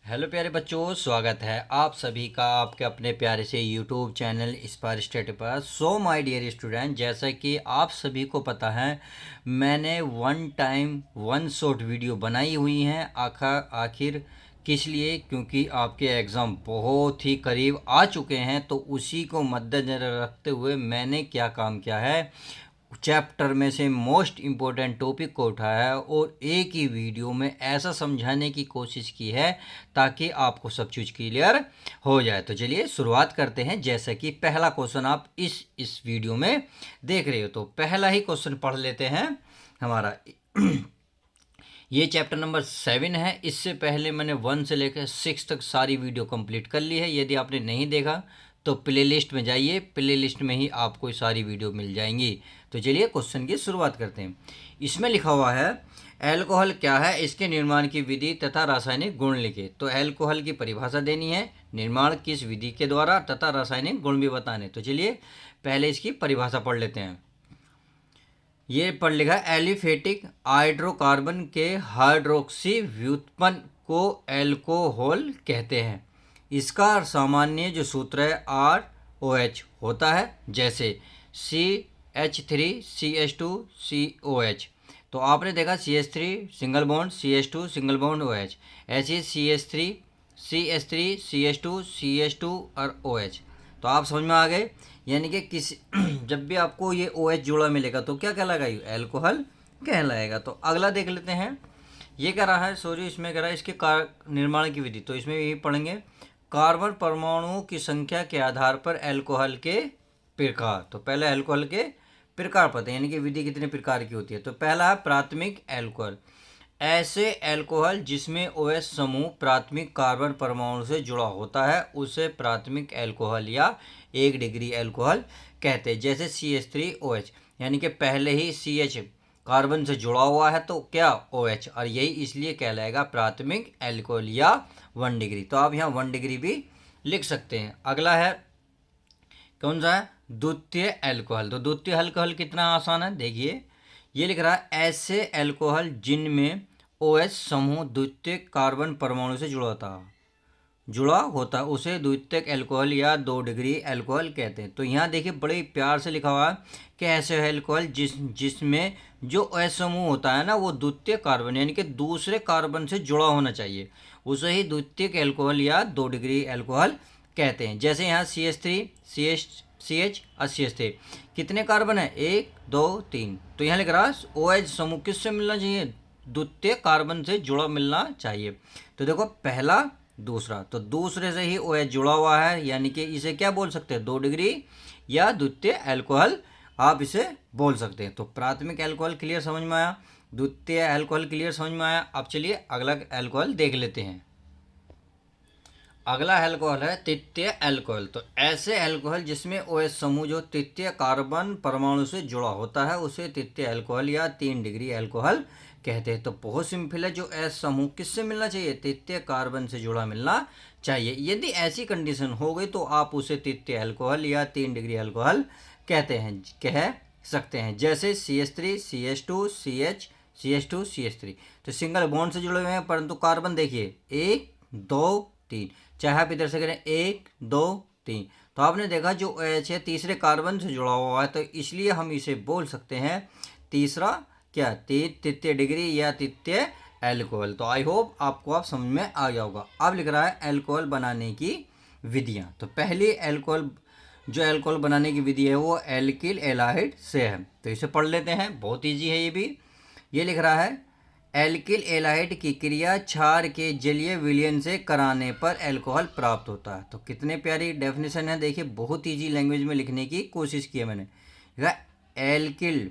Hello प्यारे बच्चों, स्वागत है आप सभी का आपके अपने प्यारे से यूट्यूब चैनल इंस्पायर स्टडी पर। सो माय डियर स्टूडेंट, जैसा कि आप सभी को पता है, मैंने one time one shot video बनाई हुई हैं। आखिर किस लिए? क्योंकि आपके एग्ज़ाम बहुत ही करीब आ चुके हैं, तो उसी को मद्देनज़र रखते हुए मैंने क्या काम किया है, चैप्टर में से मोस्ट इम्पोर्टेंट टॉपिक को उठाया है और एक ही वीडियो में ऐसा समझाने की कोशिश की है ताकि आपको सब चीज़ क्लियर हो जाए। तो चलिए शुरुआत करते हैं। जैसा कि पहला क्वेश्चन आप इस वीडियो में देख रहे हो, तो पहला ही क्वेश्चन पढ़ लेते हैं हमारा। ये चैप्टर नंबर 7 है। इससे पहले मैंने 1 से लेकर 6 तक सारी वीडियो कंप्लीट कर ली है। यदि आपने नहीं देखा तो प्लेलिस्ट में जाइए, प्लेलिस्ट में ही आपको सारी वीडियो मिल जाएंगी। तो चलिए क्वेश्चन की शुरुआत करते हैं। इसमें लिखा हुआ है, एल्कोहल क्या है, इसके निर्माण की विधि तथा रासायनिक गुण लिखे। तो एल्कोहल की परिभाषा देनी है, निर्माण किस विधि के द्वारा तथा रासायनिक गुण भी बताने। तो चलिए पहले इसकी परिभाषा पढ़ लेते हैं। ये पढ़ लिखा है, एलिफेटिक हाइड्रोकार्बन के हाइड्रोक्सी व्युत्पन्न को एल्कोहल कहते हैं। इसका सामान्य जो सूत्र है ROH होता है, जैसे CH3CH2COH। तो आपने देखा CH3 single bond, CH2 single bond OH, ऐसे CH3CH2CH2 और OH। तो आप समझ में आ गए। यानी कि किसी जब भी आपको ये OH जोड़ा मिलेगा तो क्या कहलाएगा, ये एल्कोहल कहलाएगा। तो अगला देख लेते हैं। ये कह रहा है, सॉरी इसमें कह रहा है इसके निर्माण की विधि। तो इसमें यही पढ़ेंगे, कार्बन परमाणुओं की संख्या के आधार पर एल्कोहल के प्रकार। तो पहले एल्कोहल के प्रकार पता है, यानी कि विधि कितने प्रकार की होती है। तो पहला है प्राथमिक एल्कोहल, ऐसे एल्कोहल जिसमें OH समूह प्राथमिक कार्बन परमाणु से जुड़ा होता है उसे प्राथमिक एल्कोहल या 1 डिग्री एल्कोहल कहते हैं। जैसे CH3OH, यानी कि पहले ही CH कार्बन से जुड़ा हुआ है तो क्या OH, और यही इसलिए कहलाएगा प्राथमिक एल्कोहल या 1 डिग्री। तो आप यहाँ 1 डिग्री भी लिख सकते हैं। अगला है कौन सा है, द्वितीय एल्कोहल। तो द्वितीय एल्कोहल कितना आसान है, देखिए ये लिख रहा है, ऐसे एल्कोहल जिनमें OH समूह द्वितीय कार्बन परमाणु से जुड़ा होता है उसे द्वितीयक एल्कोहल या 2 डिग्री एल्कोहल कहते हैं। तो यहाँ देखिए बड़े प्यार से लिखा हुआ है कि ऐसे एल्कोहल जिसमें जो OH समूह होता है ना, वो द्वितीय कार्बन यानी कि दूसरे कार्बन से जुड़ा होना चाहिए, उसे ही द्वितीयक एल्कोहल या 2 डिग्री एल्कोहल कहते हैं। जैसे यहाँ CH3 CH और CH3 कितने कार्बन है, 1 2 3। तो यहाँ लिख रहा है OH समूह किससे मिलना चाहिए, द्वितीय कार्बन से जुड़ा मिलना चाहिए। तो देखो पहला दूसरा, तो दूसरे से ही OH जुड़ा हुआ है, यानी कि इसे क्या बोल सकते हैं, 2 डिग्री या द्वितीय एल्कोहल आप इसे बोल सकते हैं। तो प्राथमिक एल्कोहल क्लियर समझ में आया, द्वितीय एल्कोहल क्लियर समझ में आया। अब चलिए अगला एल्कोहल देख लेते हैं। अगला एल्कोहल है तृतीय एल्कोहल। तो ऐसे एल्कोहल जिसमें OH समूह जो तृतीय कार्बन परमाणु से जुड़ा होता है उसे तृतीय एल्कोहल या 3 डिग्री एल्कोहल कहते हैं। तो बहुत सिंपल है, जो OH समूह किससे मिलना चाहिए, तृतीय कार्बन से जुड़ा मिलना चाहिए। यदि ऐसी कंडीशन हो गई तो आप उसे तृतीय एल्कोहल या 3 डिग्री एल्कोहल कह सकते हैं। जैसे CH3 CH2 CH CH2 CH3, तो सिंगल बॉन्ड से जुड़े हुए हैं, परंतु कार्बन देखिए 1 2 3, चाहे आप इधर से करें 1 2 3, तो आपने देखा जो OH है तीसरे कार्बन से जुड़ा हुआ है, तो इसलिए हम इसे बोल सकते हैं तीसरा क्या, तृतीय डिग्री या तृतीय एल्कोहल। तो आई होप आपको आप समझ में आ गया होगा। अब लिख रहा है एल्कोहल बनाने की विधियां। तो पहली एल्कोहल बनाने की विधि है वो एल्किल एलाइड से है। तो इसे पढ़ लेते हैं, बहुत ईजी है ये भी। ये लिख रहा है, एल्किल एलाइड की क्रिया क्षार के जलीय विलयन से कराने पर एल्कोहल प्राप्त होता है। तो कितने प्यारी डेफिनेशन है, देखिए बहुत ईजी लैंग्वेज में लिखने की कोशिश की है मैंने। एल्किल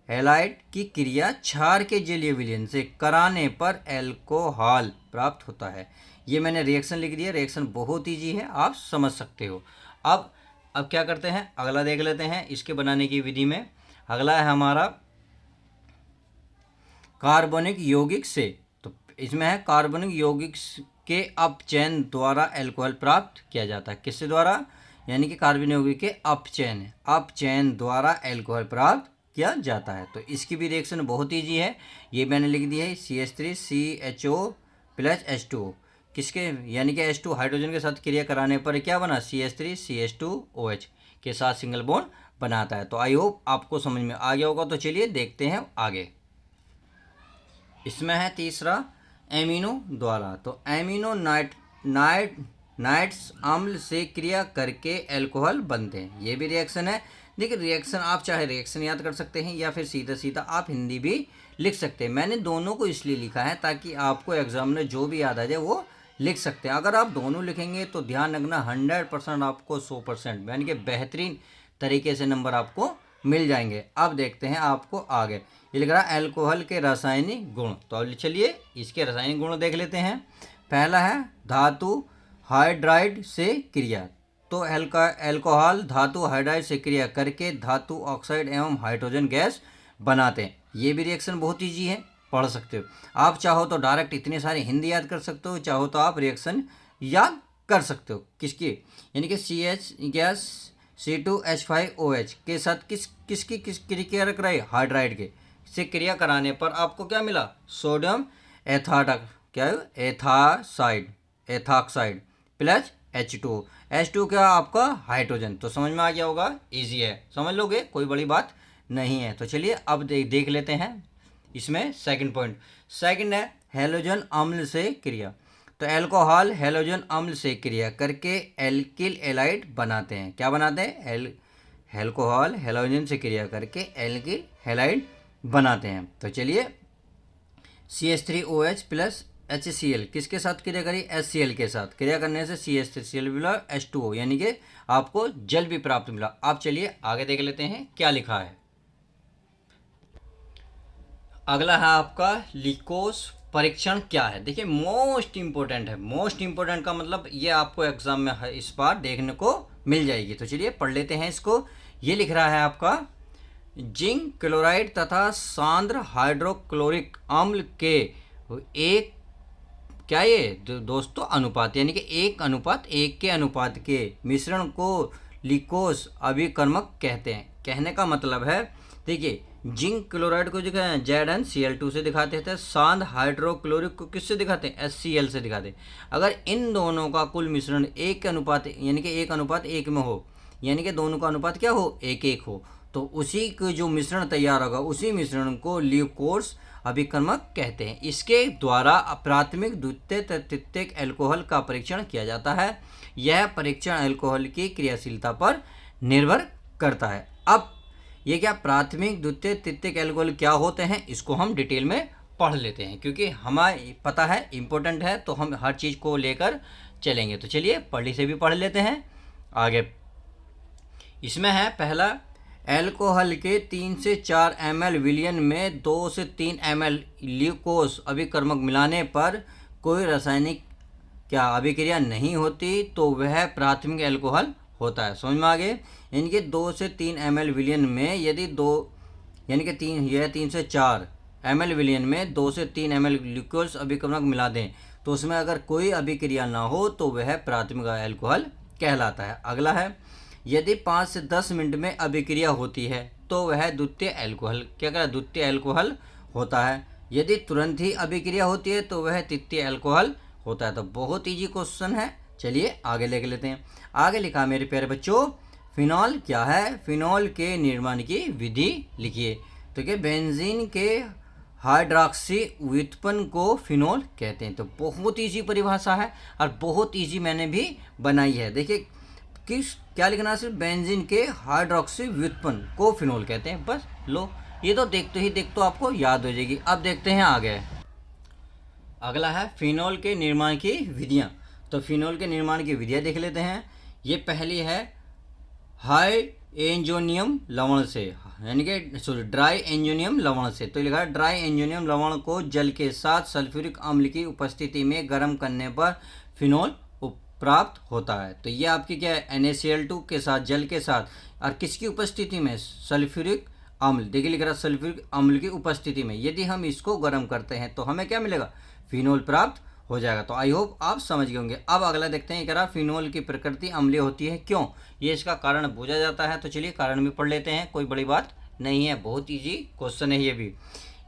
एलाइड की क्रिया क्षार के जलीय विलयन से कराने पर एल्कोहल प्राप्त होता है। ये मैंने रिएक्शन लिख दिया, रिएक्शन बहुत ईजी है, आप समझ सकते हो। अब क्या करते हैं, अगला देख लेते हैं इसके बनाने की विधि में। अगला है हमारा कार्बनिक यौगिक से। तो इसमें है कार्बनिक यौगिक के अपचयन द्वारा एल्कोहल प्राप्त किया जाता है। किससे द्वारा, यानी कि कार्बनिक यौगिक के अपचयन द्वारा एल्कोहल प्राप्त किया जाता है। तो इसकी भी रिएक्शन बहुत ईजी है, ये मैंने लिख दी है, CH3 CHO प्लस H2O, किसके यानी कि H2 हाइड्रोजन के साथ क्रिया कराने पर क्या बना, CH3 CH2OH के साथ सिंगल बॉन्ड बनाता है। तो आई होप आपको समझ में आ गया होगा। तो चलिए देखते हैं आगे। इसमें है तीसरा एमिनो द्वारा। तो एमिनो नाइट्स अम्ल से क्रिया करके अल्कोहल बनते हैं। ये भी रिएक्शन है। देखिए रिएक्शन आप चाहे रिएक्शन याद कर सकते हैं या फिर सीधा सीधा आप हिंदी भी लिख सकते हैं। मैंने दोनों को इसलिए लिखा है ताकि आपको एग्जाम में जो भी याद आ जाए वो लिख सकते हैं। अगर आप दोनों लिखेंगे तो ध्यान रखना 100% आपको 100% यानी कि बेहतरीन तरीके से नंबर आपको मिल जाएंगे। अब देखते हैं आपको आगे। ये लिख रहा है अल्कोहल के रासायनिक गुण। तो अब चलिए इसके रासायनिक गुण देख लेते हैं। पहला है धातु हाइड्राइड से क्रिया। तो अल्कोहल धातु हाइड्राइड से क्रिया करके धातु ऑक्साइड एवं हाइड्रोजन गैस बनाते हैं। ये भी रिएक्शन बहुत ईजी है, पढ़ सकते हो। आप चाहो तो डायरेक्ट इतने सारे हिंदी याद कर सकते हो, चाहो तो आप रिएक्शन याद कर सकते हो। किसकी, यानी कि CH गैस C2H5OH के साथ किसकी क्रिया कर रहा है, हाइड्राइड के से क्रिया कराने पर आपको क्या मिला, सोडियम एथाक्साइड प्लस H2 क्या आपका हाइड्रोजन। तो समझ में आ गया होगा, इजी है, समझ लोगे, कोई बड़ी बात नहीं है। तो चलिए अब देख लेते हैं इसमें सेकंड पॉइंट। सेकंड है हैलोजन अम्ल से क्रिया। तो अल्कोहल हैलोजन अम्ल से क्रिया करके एल्किल एलाइड बनाते हैं। क्या बनाते हैं, अल्कोहल हैलोजन से क्रिया करके एल्किल हैलाइड बनाते हैं। तो चलिए CH3OH प्लस HCl किसके साथ क्रिया करी, HCl के साथ क्रिया करने से CH3Cl मिला H2O, यानी कि आपको जल भी प्राप्त मिला। अब चलिए आगे देख लेते हैं क्या लिखा है। अगला है आपका लिकोस परीक्षण क्या है। देखिए मोस्ट इंपॉर्टेंट है। मोस्ट इंपॉर्टेंट का मतलब ये आपको एग्जाम में इस बार देखने को मिल जाएगी। तो चलिए पढ़ लेते हैं इसको। ये लिख रहा है आपका जिंक क्लोराइड तथा सांद्र हाइड्रोक्लोरिक अम्ल के एक क्या ये दोस्तों अनुपात, यानी कि 1:1 के अनुपात के मिश्रण को लिकोस अभिकर्मक कहते हैं। कहने का मतलब है, देखिए जिंक क्लोराइड को दिखाते हैं ZnCl2 से दिखाते थे, सांद्र हाइड्रोक्लोरिक को किससे दिखाते हैं, HCl से दिखाते हैं। अगर इन दोनों का कुल मिश्रण 1 के अनुपात यानी कि 1:1 में हो, यानी कि दोनों का अनुपात क्या हो, 1:1 हो, तो उसी के जो मिश्रण तैयार होगा उसी मिश्रण को लिकोस अभिकर्मक कहते हैं। इसके द्वारा प्राथमिक द्वितीयक तृतीयक अल्कोहल का परीक्षण किया जाता है। यह परीक्षण अल्कोहल की क्रियाशीलता पर निर्भर करता है। अब ये क्या प्राथमिक द्वितीयक तृतीयक अल्कोहल क्या होते हैं, इसको हम डिटेल में पढ़ लेते हैं, क्योंकि हमें पता है इम्पोर्टेंट है, तो हम हर चीज़ को लेकर चलेंगे। तो चलिए पढ़ी से भी पढ़ लेते हैं आगे। इसमें है पहला, अल्कोहल के 3 से 4 ml विलयन में 2 से 3 ml लिकोस अभिकर्मक मिलाने पर कोई रासायनिक क्या अभिक्रिया नहीं होती तो वह प्राथमिक अल्कोहल होता है। समझ में आ गए। यानी कि 2 से 3 ml विलयन में यदि 3 से 4 ml विलयन में 2 से 3 ml लिकोस अभिकर्मक मिला दें तो उसमें अगर कोई अभिक्रिया ना हो तो वह प्राथमिक अल्कोहल कहलाता है। अगला है, यदि 5 से 10 मिनट में अभिक्रिया होती है तो वह द्वितीय अल्कोहल क्या कहता है, द्वितीय अल्कोहल होता है। यदि तुरंत ही अभिक्रिया होती है तो वह तृतीय अल्कोहल होता है। तो बहुत इजी क्वेश्चन है। चलिए आगे देख लेते हैं। आगे लिखा मेरे प्यारे बच्चों, फिनॉल क्या है, फिनॉल के निर्माण की विधि लिखिए। तो क्या बेंजीन के हाइड्रॉक्सी व्युत्पन्न को फिनॉल कहते हैं। तो बहुत इजी परिभाषा है और बहुत इजी मैंने भी बनाई है। देखिए क्या लिखना, सिर्फ बेंजीन के हाइड्रॉक्सी व्युत्पन्न को फिनॉल कहते हैं, बस लो, ये तो देखते आपको याद हो जाएगी। अब देखते हैं आगे। अगला है फिनॉल के निर्माण की विधियां। तो फिनॉल के निर्माण की विधियां देख लेते हैं। ये पहली है हाई एंजोनियम लवण से, यानी कि ड्राई एंजोनियम लवण से। तो लिखा है ड्राई एंजोनियम लवण को जल के साथ सल्फ्यूरिक अम्ल की उपस्थिति में गर्म करने पर फिनॉल प्राप्त होता है। तो ये आपकी क्या है, NaCl2 के साथ जल के साथ और किसकी उपस्थिति में, सल्फ्यूरिक अम्ल। देखिए लिख रहा है सल्फ्यूरिक अम्ल की उपस्थिति में यदि हम इसको गर्म करते हैं तो हमें क्या मिलेगा, फिनॉल प्राप्त हो जाएगा। तो आई होप आप समझ गए होंगे। अब अगला देखते हैं, कह रहा फिनॉल की प्रकृति अम्लीय होती है क्यों, ये इसका कारण पूछा जाता है। तो चलिए कारण भी पढ़ लेते हैं, कोई बड़ी बात नहीं है, बहुत ईजी क्वेश्चन है ये भी।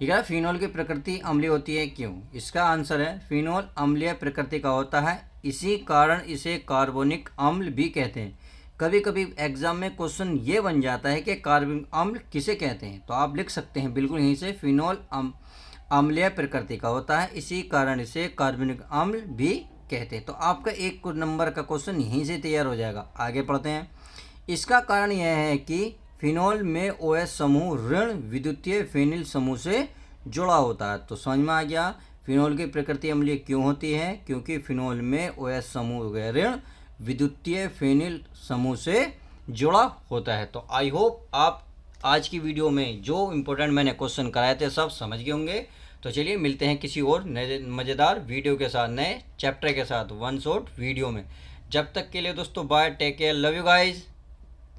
ठीक है। फिनोल की प्रकृति अम्लीय होती है क्यों? इसका आंसर है फिनोल अम्लीय प्रकृति का होता है, इसी कारण इसे कार्बोनिक अम्ल भी कहते हैं। कभी कभी एग्जाम में क्वेश्चन ये बन जाता है कि कार्बनिक अम्ल किसे कहते हैं, तो आप लिख सकते हैं बिल्कुल यहीं से फिनोल अम्लीय प्रकृति का होता है, इसी कारण इसे कार्बनिक अम्ल भी कहते हैं। तो आपका 1 नंबर का क्वेश्चन यहीं से तैयार हो जाएगा। आगे पढ़ते हैं। इसका कारण यह है कि फिनोल में OH समूह ऋण विद्युतीय फेनिल समूह से जुड़ा होता है। तो समझ में आ गया फिनोल की प्रकृति अम्लीय क्यों होती है? क्योंकि फिनोल में OH समूह ऋण विद्युतीय फेनिल समूह से जुड़ा होता है। तो आई होप आप आज की वीडियो में जो इम्पोर्टेंट मैंने क्वेश्चन कराए थे सब समझ गए होंगे। तो चलिए मिलते हैं किसी और नए मज़ेदार वीडियो के साथ, नए चैप्टर के साथ, वन शॉट वीडियो में। जब तक के लिए दोस्तों bye, take care, love you guys.